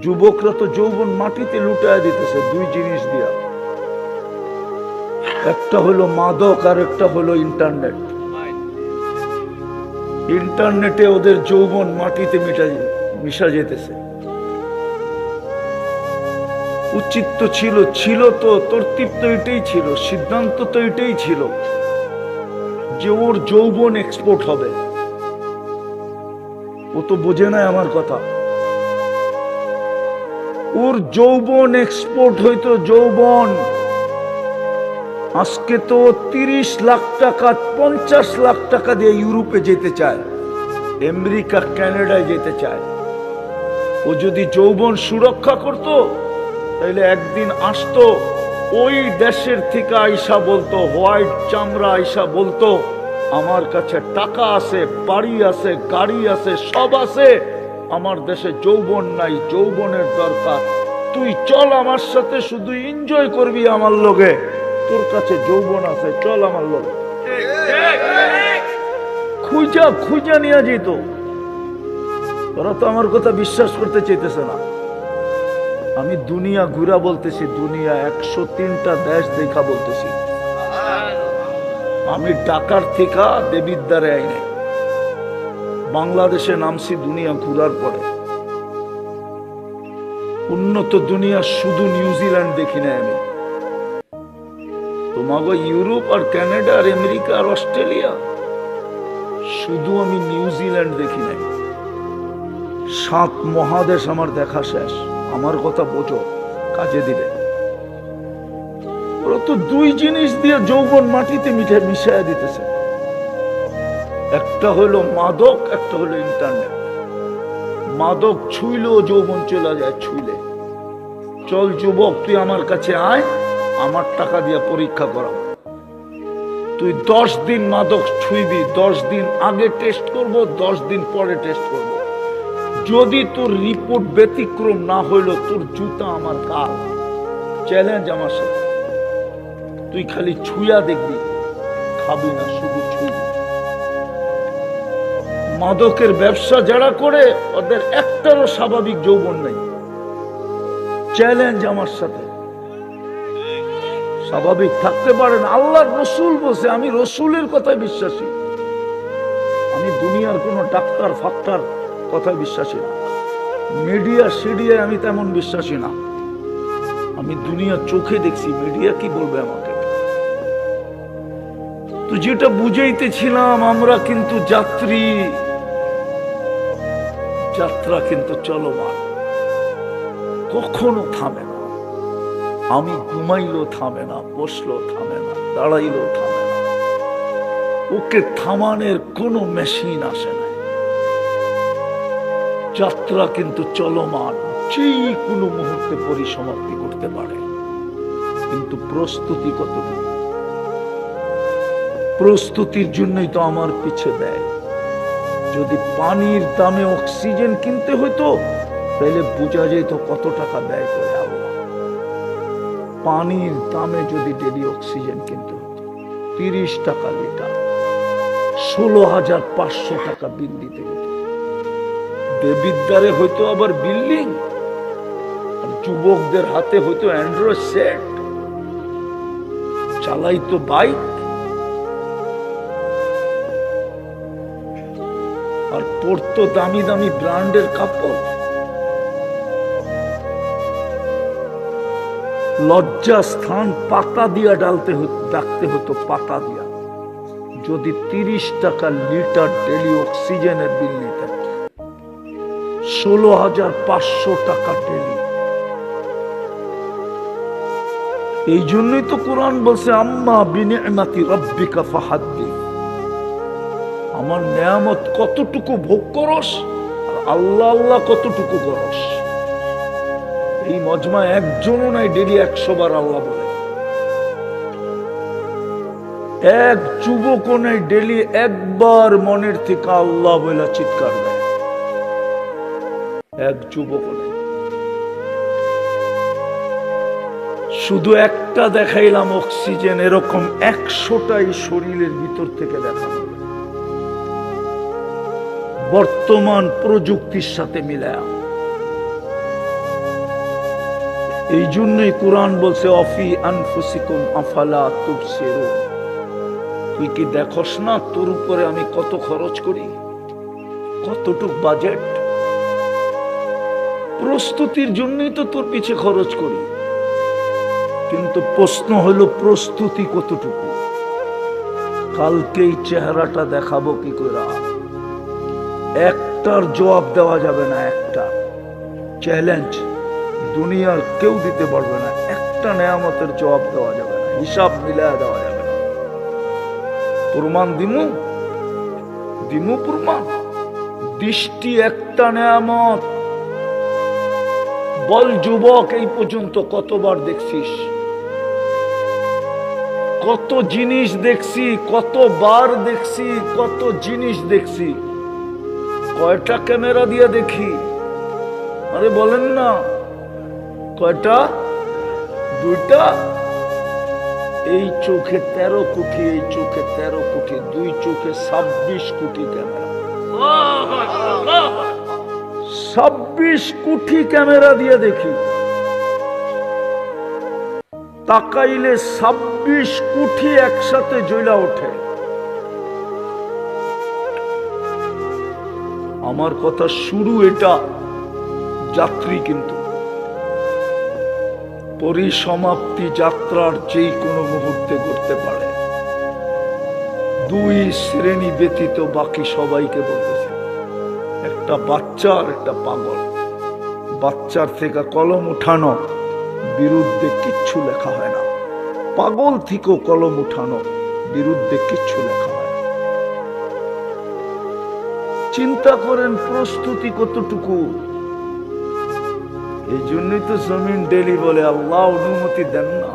যুবকরা তো যৌবন মাটিতে লুটায় দিতেছে দুই জিনিস দিয়া, একটা হলো মাদক আর একটা হলো ইন্টারনেট। ইন্টারনেটে ওদের যৌবন মাটিতে মিশা যেতেছে। উচিত তো ছিল তো তরতিব তো এটাই ছিল, সিদ্ধান্ত তো এটাই ছিল যে ওর যৌবন এক্সপোর্ট হবে। ও তো বোঝে না আমার কথা। ওর যৌবন এক্সপোর্ট হইতো, যৌবন। আজকে তো 30 লাখ টাকা 50 লাখ টাকা দিয়ে ইউরোপে যেতে চায়, আমেরিকা কানাডায় যেতে চায়। ও যদি যৌবন সুরক্ষা করত তাহলে একদিন আসতো, ওই দেশের থেকে আইসা বলতো, হোয়াইট চামড়া আইসা বলতো, আমার কাছে টাকা আছে, বাড়ি আছে, গাড়ি আছে, সব আছে, আমার দেশে যৌবন নাই, যৌবনের দরকার। তুই চল আমার সাথে, শুধু এনজয় করবি আমার লগে, তোর কাছে যৌবন আছে, চল আমার লগে। খুঁজা খুঁজা নিয়ে যেত। ওরা তো আমার কথা বিশ্বাস করতে চাইতেছে না। আমি দুনিয়া ঘুরা বলতেছি, দুনিয়া 103টা দেশ দেখা বলতেছি। আমি ঢাকার থেকে দেবিদ্বারে আইনে বাংলাদেশে নামছি দুনিয়া ঘুরার পরে। উন্নত দুনিয়া শুধু নিউজিল্যান্ড দেখি না আমি। তোমাকে ইউরোপ আর কানাডা আর আমেরিকা আর অস্ট্রেলিয়া, শুধু আমি নিউজিল্যান্ড দেখি নাই। 7 মহাদেশ আমার দেখা শেষ। আমার কথা বোঝো, কাজে দিবে। ওরা তো দুই জিনিস দিয়ে যৌবন মাটিতে মিশাইয়া দিতেছে, একটা হলো মাদক, একটা হলো ইন্টারনেট। মাদক ছুইলেও যৌবন চলে যায়, ছুইলে। চল যুবক, তুই আমার কাছে আয়, আমার টাকা দিয়ে পরীক্ষা করাবো। তুই 10 দিন মাদক ছুঁইবি, 10 দিন আগে টেস্ট করব, 10 দিন পরে টেস্ট করব। যদি তোর রিপোর্ট ব্যতিক্রম না হইল, তোর জুতা আমার কাল। চ্যালেঞ্জ আমার সাথে। তুই খালি ছুঁয়া দেখবি, খাবি না, শুধু ছুঁইবি। মাদকের ব্যবসা যারা করে, ওদের একটারও স্বাভাবিক যৌবন নেই। চ্যালেঞ্জ আমার সাথে। স্বাভাবিক থাকতে পারেন। আল্লাহর রসুল বলছে, আমি রসুলের কথায় বিশ্বাসী। আমি দুনিয়ার কোন ডাক্তার ফাক্তার কথায় বিশ্বাসী না। মিডিয়া সিডিয়ায় আমি তেমন বিশ্বাসী না। আমি দুনিয়া চোখে দেখছি, মিডিয়া কি বলবে আমাকে। তো যেটা বুঝাইতেছিলাম, আমরা কিন্তু যাত্রী, যাত্রা কিন্তু চলমান, কখনো থামে না। আমি ঘুমাইলেও থামে না, বসলেও থামে না, দাঁড়াইলেও থামে না। ওকে থামানোর কোনো মেশিন আসে না। যাত্রা কিন্তু চলমান, যে কোনো মুহূর্তে পরিসমাপ্তি করতে পারে। কিন্তু প্রস্তুতি কতটুকু? প্রস্তুতির জন্যই তো আমার পিছে দেয়। যদি পানির দামে অক্সিজেন কিনতে হতো, তাহলে বোঝা যেত কত টাকা ব্যয় করে আল্লাহ। পানির দামে যদি ডেলি অক্সিজেন কিনতে হতো, 30 টাকা লিটার, 16,500 টাকা বিল দিতে হতো। দেবিদ্বারে হয়তো আবার বিল্ডিং, আর যুবকদের হাতে হয়তো অ্যান্ড্রয়েড সেট, চালাইতো বাইক, আর পরতো দামি দামি ব্র্যান্ডের কাপড়। লজ্জা স্থান পাতা দিয়া ডাকতে হতো, পাতা দিয়া। যদি 30 টাকা লিটার ডেলি অক্সিজেনের বিল নিতে, 16,500 টাকা ডেলি। এই জন্যই তো কোরআন বলছে, আম্মা বিনিআমাতি রাব্বিকা ফাহাদ্দিস। আমার নেয়ামত কতটুকু ভোগ করস, আর আল্লাহ আল্লাহ কতটুকু করস। এই মজমা একজনও নাই ডেলি 100 বার আল্লাহ বলে। এক যুবকও নাই ডেলি একবার মনের থেকে আল্লাহ বলে চিৎকার দেয়। এক যুবকও নাই। শুধু একটা দেখাইলাম অক্সিজেন, এরকম 100টাই শরীরের ভিতর থেকে দেখানো বর্তমান প্রযুক্তির সাথে মিলায়া। এই জন্যই কোরআন বলছে অফি আনফুসিকুম আফালা তুবসিরুন, তুই কি দেখোস না তোর উপরে আমি কত খরচ করি, কতটুক বাজেট, প্রস্তুতির জন্যই তো তোর পিছে খরচ করি। কিন্তু প্রশ্ন হলো প্রস্তুতি কতটুকু? কালকেই চেহারাটা দেখাবো কি করে, একটার জবাব দেওয়া যাবে না। একটা চ্যালেঞ্জ দুনিয়ার কেউ দিতে পারবে না, একটা নেয়ামতের জবাব দেওয়া যাবে না, হিসাব মিলায় দেওয়া যাবে না। প্রমাণ দিমু দিমু প্রমাণ। দৃষ্টি একটা নেয়ামত। বল যুবক, এই পর্যন্ত কতবার দেখছিস, কত জিনিস দেখছি, কতবার দেখছি, কত জিনিস দেখছি, কয়টা ক্যামেরা দিয়ে দেখি? আরে বলেন না, কয়টা? দুইটা। এই চোখে 13 কোটি, এই চোখে 13 কোটি, দুই চোখে 26 কোটি ক্যামেরা। 26 কোটি ক্যামেরা দিয়ে দেখি। তাকাইলে 26 কোটি একসাথে জ্বলা ওঠে। আমার কথা শুরু এটা, যাত্রী কিন্তু পরিসমাপ্তি যাত্রার যেই কোনো মুহূর্তে ঘটতে পারে। দুই শ্রেণী ব্যতীত বাকি সবাইকে বলতেছে, একটা বাচ্চা আর একটা পাগল। বাচ্চার থেকে কলম উঠানো বিরুদ্ধে কিচ্ছু লেখা হয় না, পাগল থেকেও কলম উঠানো বিরুদ্ধে কিচ্ছু লেখা হয় না। চিন্তা করেন প্রস্তুতি কতটুকু। এই জন্যই তো জমিন ডেলি বলে আল্লাহ অনুমতি দেন না,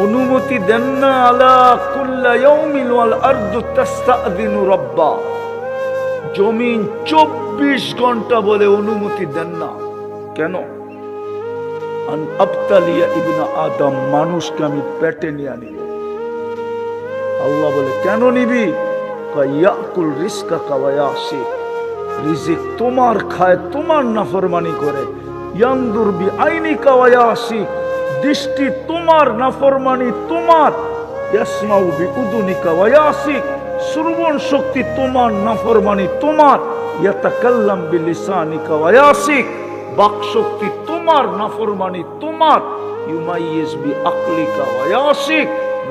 অনুমতি দেন না। আলা কুল্লা ইয়াউমিন ওয়াল আরদু তাস্তাযিনু রাব্বা। জমিন 24 ঘন্টা বলে অনুমতি দেন না। কেন? আন আবতালিয়া ইবনা আদম, মানুষকে আমি পেটে নিয়ে নিব। আল্লাহ বলে কেন নিবি? ইয়াকুল রিজকাকা ওয়া ইয়াসি, রিজিক তোমার খায়, তোমার নাফরমানি করে। ইয়ানদুর বিআইনিকা ওয়া ইয়াসি, দৃষ্টি তোমার, নাফরমানি তোমার। ইয়াসমাউ বিউদুনিকা ওয়া ইয়াসি, শ্রবণ শক্তি তোমার, নাফরমানি তোমার। ইয়াতাকাল্লাম বিলিসানিকা ওয়া ইয়াসি, বাক শক্তি তোমার, নাফরমানি তোমার। ইউমাইয়িজ বিআকলিকা ওয়া ইয়াসি,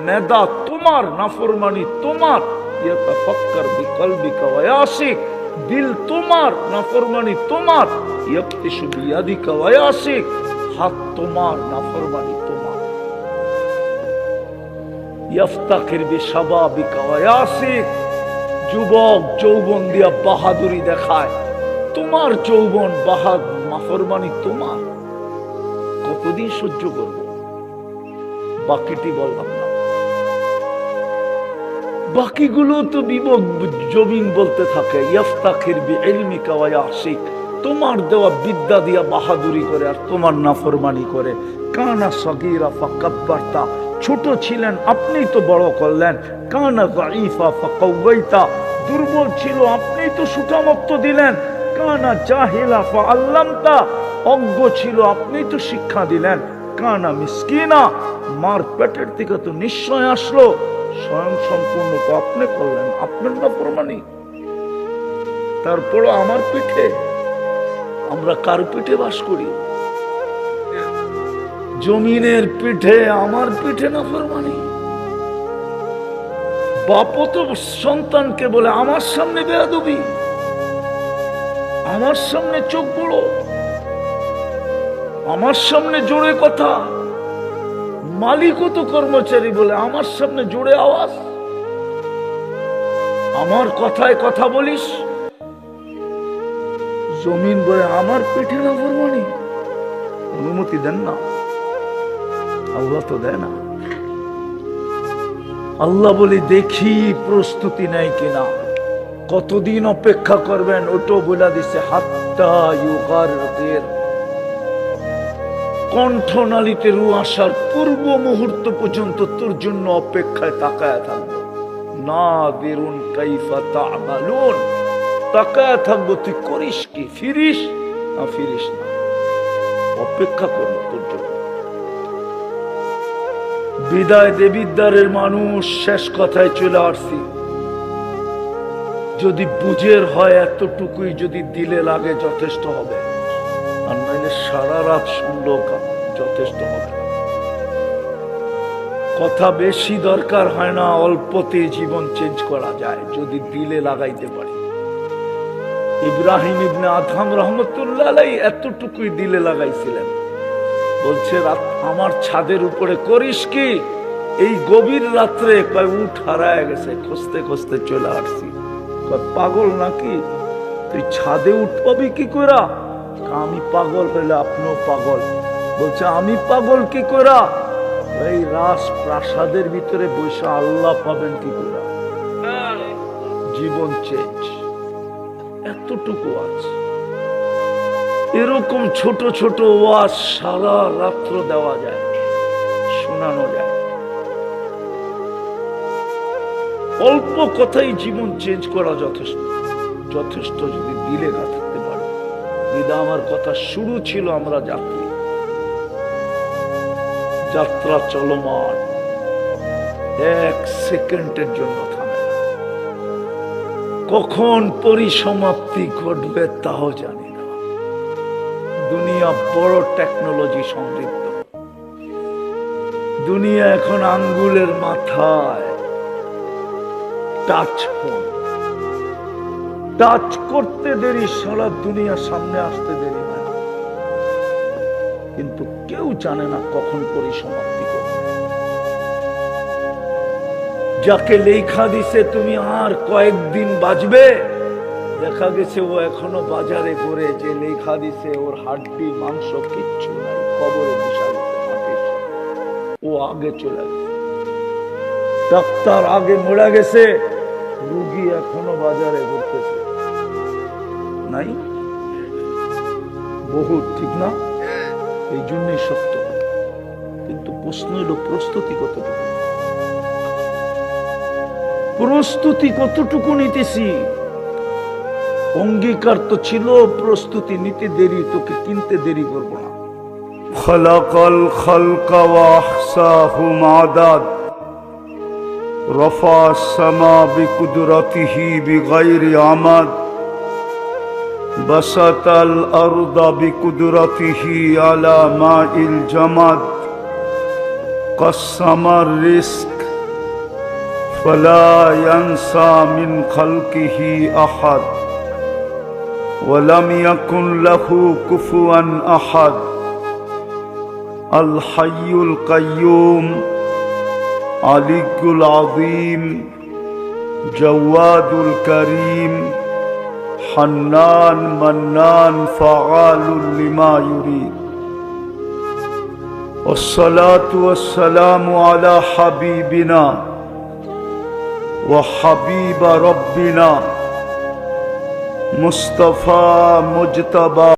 মেধা তোমার, নাফরমানি তোমার। ইয়াতাফাক্কার বিকলবিকা ওয়া ইয়াসি, দিল তোমার, নাফরমানি তোমার। ইয়াবতিশু বিয়াদিকা ওয়া ইয়াসি, হাত তোমার, নাফরমানি তোমার। ইয়াফতাখির বিশাবাবিকা ওয়া ইয়াসি, যুবক যৌবন দিয়া বাহাদুরি দেখায়, তোমার যৌবন নাফরমানি তোমার। কতদিন সহ্য করব? বাকিটি বললাম না, বাকিগুলো তো জমিন বলতে থাকে। ইয়াফতাখির বিইলমিকা ওয়া ইয়াসি, তোমার দেওয়া বিদ্যা দিয়া বাহাদুরি করে আর তোমার নাফরমানি করে। কানা সগীরা ফাকাব্বারতা, ছোট ছিলেন আপনি তো বড় করলেন। কানা যায়ীফা ফাকাওয়াইতা, দুর্বল ছিল আপনি তো সুঠামত্ব দিলেন। কানা জাহিলা ফাআল্লামতা, অজ্ঞ ছিল আপনি তো শিক্ষা দিলেন। কানা মিসকিনা, মার পেটের থেকে তো নিশ্চয় আসলো, স্বয়ং সম্পূর্ণ তো আপনি করলেন, আপনার নাফরমানি। তারপর আমার পিঠে, আমরা কার পিঠে বাস করি? জমিনের পিঠে, আমার পিঠে নাফরমানি। বাপও তো সন্তানকে বলে আমার সামনে বেয়াদবি, আমার সামনে চোখ বড়, আমার সামনে জোরে কথা। মালিকও তো কর্মচারী বলে আমার সামনে জোরে আওয়াজ, আমার কথায় কথা বলিস। জমিন বলে আমার পেটে নাফরমানি, অনুমতি দেন না। আল্লাহ তো দেয় না। আল্লাহ বলি দেখি প্রস্তুতি নেয় কিনা, কতদিন অপেক্ষা করবেন ওটাও বলে দিছে। হাত্তা ইউগারকির, কণ্ঠনালীতে রু আসার পূর্ব মুহূর্ত পর্যন্ত তোর জন্য অপেক্ষায় তাকায় থাকবো। নাদিরুন কাইফা তা'মালুন, তাকায় থাকবো তুই করিস কি, ফিরিস না ফিরিস না। অপেক্ষা করবো তোর জন্য। বিদায় দেবিদ্বারের মানুষ, শেষ কথায় চলে আসছি। যদি বুঝের হয় এতটুকুই যদি দিলে লাগে যথেষ্ট হবে, আর নাইলে সারা রাত শুনলেও যথেষ্ট হবে। কথা বেশি দরকার হয় না, অল্পতে জীবন চেঞ্জ করা যায় যদি দিলে লাগাইতে পারি। ইব্রাহিম ইবনে আদহাম রহমতুল্লাহ আলাইহি এতটুকুই দিলে লাগাইছিলেন। বলছে রাত আমার ছাদের উপরে করিস কি? এই গভীর রাত্রে কয় উঠ হারায় গেছে, খুঁজতে খুঁজতে চলে আসছি। কয় পাগল নাকি তুই ছাদে উঠবি কি করা? আমি পাগল হইলে আপনিও পাগল। বলছে আমি পাগল কি করা? এই রাস প্রাসাদের ভিতরে বসে আল্লাহ পাবেন কি করা? জীবন চেঞ্জ এতটুকু আছে। এরকম ছোট ছোট ওয়াজ সারা রাত্র দেওয়া যায়, শোনানো যায়। অল্প কথাই জীবন চেঞ্জ করা যথেষ্ট, যথেষ্ট যদি দিলে না থাকতে পারে। দিদা আমার কথা শুরু ছিল, আমরা যাত্রী, যাত্রা চলমান, এক সেকেন্ডের জন্য থামে না। কখন পরিসমাপ্তি ঘটবে তাও জানি না। দুনিয়া বড় টেকনোলজি সমৃদ্ধ। দুনিয়া এখন আঙ্গুলের মাথায় টাচ ফোন। টাচ করতে দেরি, সারা দুনিয়া সামনে আসতে দেরি হয় না। কিন্তু কেউ জানে না কখন পরিসমাপ্তি করবে। যাকে লেখা দিছে তুমি আর কয়েকদিন বাঁচবে, দেখা গেছে ও এখনো বাজারে ঘুরে। যে লেখা দিছে ওর হাড্ডি মাংস কিচ্ছু নাই, কবরে বিশাল মাটির সাথে। ও আগে চলে গেছে, ডাক্তার আগে মরে গেছে, রুগী এখনো বাজারে ঘুরতেছে। নাই বহুত, ঠিক না? এই জন্যই সত্য। কিন্তু প্রশ্ন হলো প্রস্তুতি কতটুকু, প্রস্তুতি কতটুকু নিতেছি। অঙ্গীকার তো ছিল প্রস্তুতি নিতে দেরি, তোকে কিনতে দেরি করবো না। খালাকাল খালকা ওয়া আহসাহুম আদাদ, রফা আস-সামা বিকুদরাতিহি বিগাইরি আমাদ, বাসাতাল আরদা বিকুদরাতিহি আলা মাইল জামাদ, কাসসামার রিজক ফালা ইয়ানসা মিন খালকিহি আহাদ, ওয়ালাম ইয়াকুন লাহু কুফুয়ান আহাদ। আল হাইয়ুল কাইয়ুম, আলিকুল আযীম, জাওয়াদুল করিম, হান্নান মান্নান ফাআলুল লিমা ইউরিদ। والصلاة والسلام على حبيبنا وحبيب ربنا مصطفى مجتبى